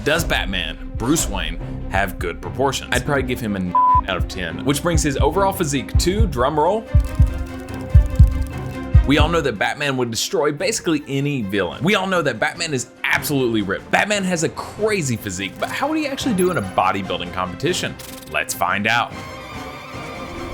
Does Batman, Bruce Wayne, have good proportions? I'd probably give him a 9 out of 10, which brings his overall physique to, drumroll, we all know that Batman would destroy basically any villain. We all know that Batman is absolutely ripped. Batman has a crazy physique, but how would he actually do in a bodybuilding competition? Let's find out.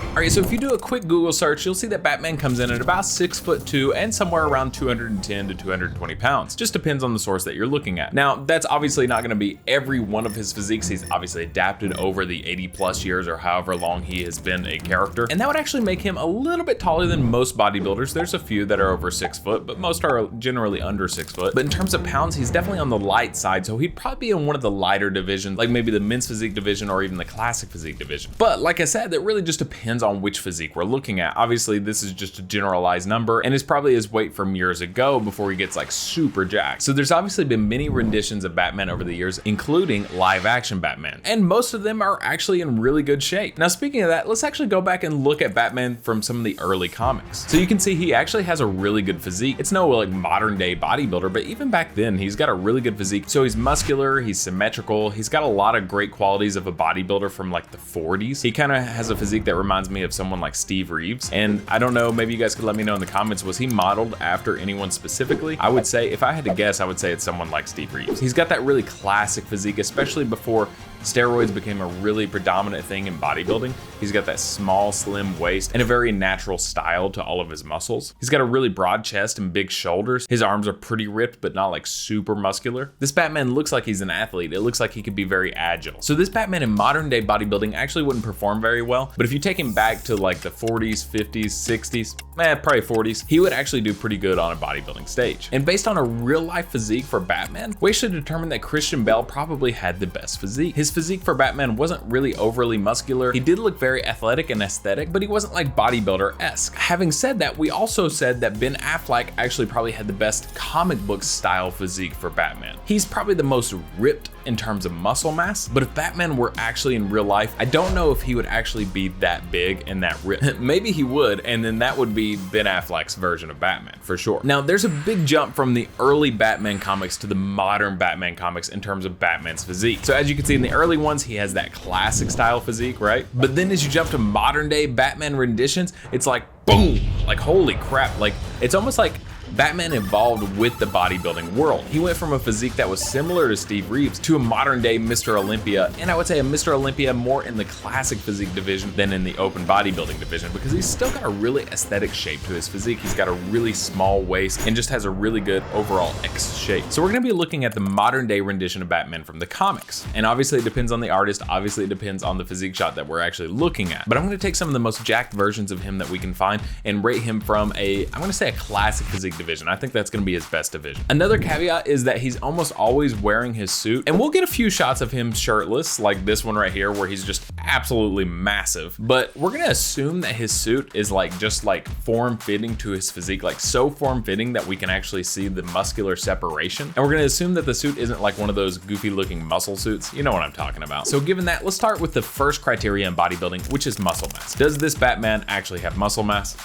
Alright, so if you do a quick Google search, you'll see that Batman comes in at about 6'2" and somewhere around 210 to 220 pounds. Just depends on the source that you're looking at. Now, that's obviously not gonna be every one of his physiques. He's obviously adapted over the 80+ years or however long he has been a character. And that would actually make him a little bit taller than most bodybuilders. There's a few that are over 6 foot, but most are generally under 6 foot. But in terms of pounds, he's definitely on the light side. So he'd probably be in one of the lighter divisions, like maybe the men's physique division or even the classic physique division. But like I said, that really just depends on which physique we're looking at. Obviously, this is just a generalized number and is probably his weight from years ago before he gets like super jacked. So there's obviously been many renditions of Batman over the years, including live action Batman. And most of them are actually in really good shape. Now, speaking of that, let's actually go back and look at Batman from some of the early comics. So you can see he actually has a really good physique. It's no like modern day bodybuilder, but even back then, he's got a really good physique. So he's muscular, he's symmetrical, he's got a lot of great qualities of a bodybuilder from like the 40s. He kind of has a physique that reminds me of someone like Steve Reeves. And I don't know, maybe you guys could let me know in the comments, was he modeled after anyone specifically? I would say, if I had to guess, I would say it's someone like Steve Reeves. He's got that really classic physique, especially before steroids became a really predominant thing in bodybuilding. He's got that small, slim waist and a very natural style to all of his muscles. He's got a really broad chest and big shoulders. His arms are pretty ripped, but not like super muscular. This Batman looks like he's an athlete. It looks like he could be very agile. So this Batman in modern day bodybuilding actually wouldn't perform very well, but if you take him back to like the 40s, 50s, 60s, probably 40s, he would actually do pretty good on a bodybuilding stage. And based on a real life physique for Batman, we should determine that Christian Bale probably had the best physique. His physique for Batman wasn't really overly muscular. He did look very athletic and aesthetic, but he wasn't like bodybuilder-esque. Having said that, we also said that Ben Affleck actually probably had the best comic book style physique for Batman. He's probably the most ripped in terms of muscle mass, but if Batman were actually in real life, I don't know if he would actually be that big and that ripped. Maybe he would, and then that would be Ben Affleck's version of Batman, for sure. Now, there's a big jump from the early Batman comics to the modern Batman comics in terms of Batman's physique. So as you can see in the early ones, he has that classic style physique, right? But then as you jump to modern day Batman renditions, it's like boom, like holy crap. Like it's almost like Batman evolved with the bodybuilding world. He went from a physique that was similar to Steve Reeves to a modern day Mr. Olympia, and I would say a Mr. Olympia more in the classic physique division than in the open bodybuilding division, because he's still got a really aesthetic shape to his physique. He's got a really small waist and just has a really good overall X shape. So we're gonna be looking at the modern day rendition of Batman from the comics. And obviously it depends on the artist, obviously it depends on the physique shot that we're actually looking at. But I'm gonna take some of the most jacked versions of him that we can find and rate him from I'm gonna say a classic physique division. I think that's gonna be his best division. Another caveat is that he's almost always wearing his suit, and we'll get a few shots of him shirtless, like this one right here, where he's just absolutely massive. But we're gonna assume that his suit is like just like form-fitting to his physique, like so form-fitting that we can actually see the muscular separation. And we're gonna assume that the suit isn't like one of those goofy-looking muscle suits. You know what I'm talking about. So given that, let's start with the first criteria in bodybuilding, which is muscle mass. Does this Batman actually have muscle mass?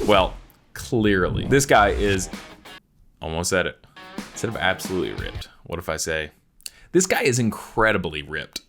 Well, clearly. This guy is, almost said it, instead of absolutely ripped, what if I say, this guy is incredibly ripped.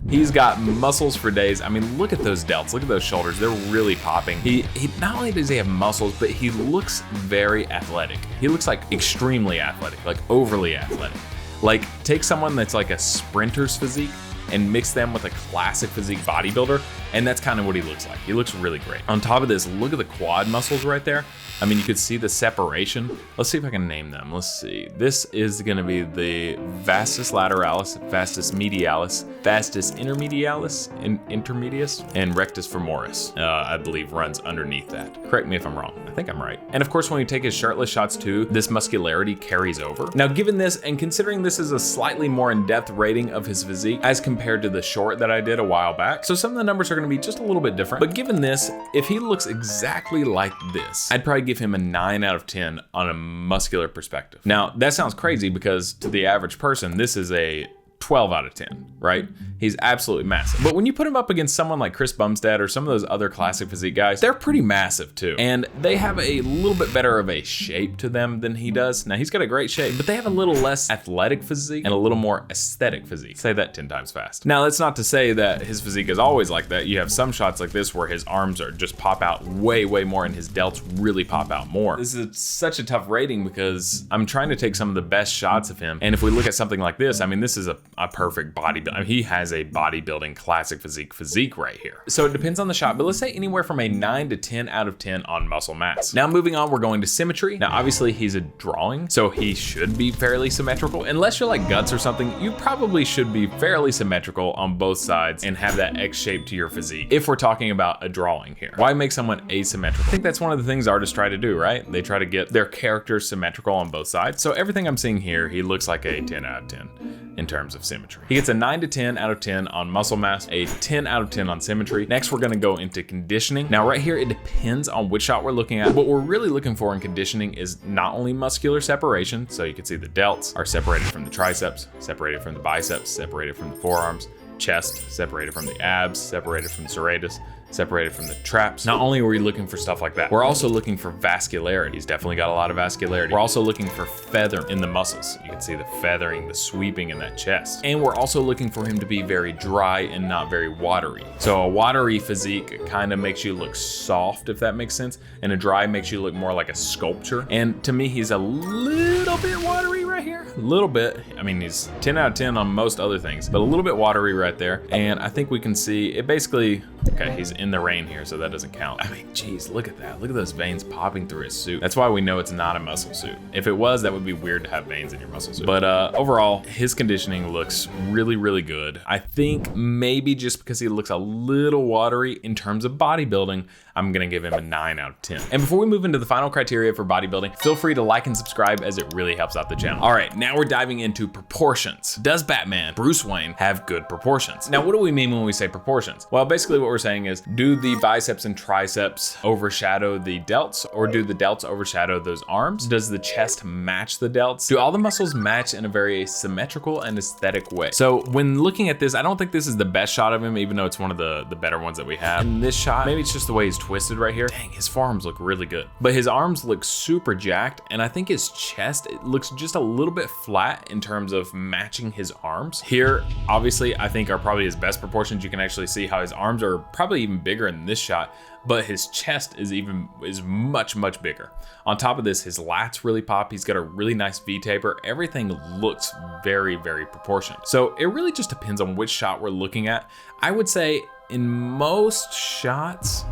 He's got muscles for days. I mean, look at those delts, look at those shoulders, they're really popping. He not only does he have muscles, but he looks very athletic. He looks like extremely athletic, like overly athletic. Like take someone that's like a sprinter's physique and mix them with a classic physique bodybuilder, and that's kind of what he looks like. He looks really great. On top of this, look at the quad muscles right there. I mean, you could see the separation. Let's see if I can name them. Let's see. This is gonna be the vastus lateralis, vastus medialis, vastus intermedialis, intermedius, and rectus femoris, I believe runs underneath that. Correct me if I'm wrong. I think I'm right. And of course, when we take his shirtless shots too, this muscularity carries over. Now, given this, and considering this is a slightly more in-depth rating of his physique as compared to the short that I did a while back, so some of the numbers are gonna be just a little bit different. But given this, if he looks exactly like this, I'd probably give him a 9 out of 10 on a muscular perspective. Now, that sounds crazy because to the average person, this is a 12 out of 10, right? He's absolutely massive. But when you put him up against someone like Chris Bumstead or some of those other classic physique guys, they're pretty massive too. And they have a little bit better of a shape to them than he does. Now he's got a great shape, but they have a little less athletic physique and a little more aesthetic physique. Say that 10 times fast. Now that's not to say that his physique is always like that. You have some shots like this where his arms are just pop out way more and his delts really pop out more. This is such a tough rating because I'm trying to take some of the best shots of him. And if we look at something like this, I mean, this is a perfect bodybuilding. I mean, he has a bodybuilding classic physique right here. So it depends on the shot, but let's say anywhere from a 9 to 10 out of 10 on muscle mass. Now moving on, we're going to symmetry. Now obviously he's a drawing, so he should be fairly symmetrical. Unless you're like Guts or something, you probably should be fairly symmetrical on both sides and have that X shape to your physique. If we're talking about a drawing here, why make someone asymmetrical? I think that's one of the things artists try to do, right? They try to get their characters symmetrical on both sides. So everything I'm seeing here, he looks like a 10 out of 10 in terms of symmetry. He gets a 9 to 10 out of 10 on muscle mass, a 10 out of 10 on symmetry. Next, we're gonna go into conditioning. Now right here, it depends on which shot we're looking at. What we're really looking for in conditioning is not only muscular separation, so you can see the delts are separated from the triceps, separated from the biceps, separated from the forearms, chest, separated from the abs, separated from the serratus, separated from the traps. Not only are we looking for stuff like that, we're also looking for vascularity. He's definitely got a lot of vascularity. We're also looking for feather in the muscles. You can see the feathering, the sweeping in that chest. And we're also looking for him to be very dry and not very watery. So a watery physique kind of makes you look soft, if that makes sense, and a dry makes you look more like a sculpture. And to me, he's a little bit watery right here. A little bit. I mean, he's 10 out of 10 on most other things, but a little bit watery right there. And I think we can see it basically, okay, he's in the rain here, so that doesn't count. I mean, geez, look at that. Look at those veins popping through his suit. That's why we know it's not a muscle suit. If it was, that would be weird to have veins in your muscle suit. But overall, his conditioning looks really good. I think maybe just because he looks a little watery in terms of bodybuilding, I'm gonna give him a 9 out of 10. And before we move into the final criteria for bodybuilding, feel free to like and subscribe as it really helps out the channel. All right, now we're diving into proportions. Does Batman, Bruce Wayne, have good proportions? Now, what do we mean when we say proportions? Well, basically what we're saying is, do the biceps and triceps overshadow the delts, or do the delts overshadow those arms? Does the chest match the delts? Do all the muscles match in a very symmetrical and aesthetic way? So when looking at this, I don't think this is the best shot of him, even though it's one of the better ones that we have. In this shot, maybe it's just the way he's twisted right here. Dang, his forearms look really good. But his arms look super jacked, and I think his chest, it looks just a little bit flat in terms of matching his arms. Here, obviously, I think are probably his best proportions. You can actually see how his arms are probably even bigger in this shot, but his chest is much bigger. On top of this, his lats really pop. He's got a really nice V taper. Everything looks very proportioned. So it really just depends on which shot we're looking at. I would say in most shots,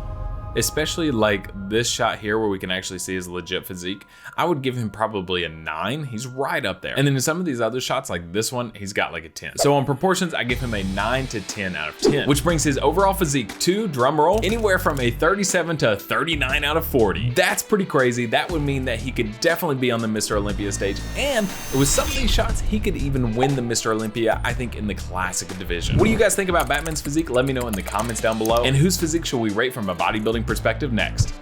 especially like this shot here where we can actually see his legit physique, I would give him probably a 9. He's right up there. And then in some of these other shots like this one, he's got like a 10. So on proportions, I give him a 9 to 10 out of 10, which brings his overall physique to, drum roll, anywhere from a 37 to 39 out of 40. That's pretty crazy. That would mean that he could definitely be on the Mr. Olympia stage. And with some of these shots, he could even win the Mr. Olympia, I think, in the classic division. What do you guys think about Batman's physique? Let me know in the comments down below. And whose physique should we rate from a bodybuilding perspective next?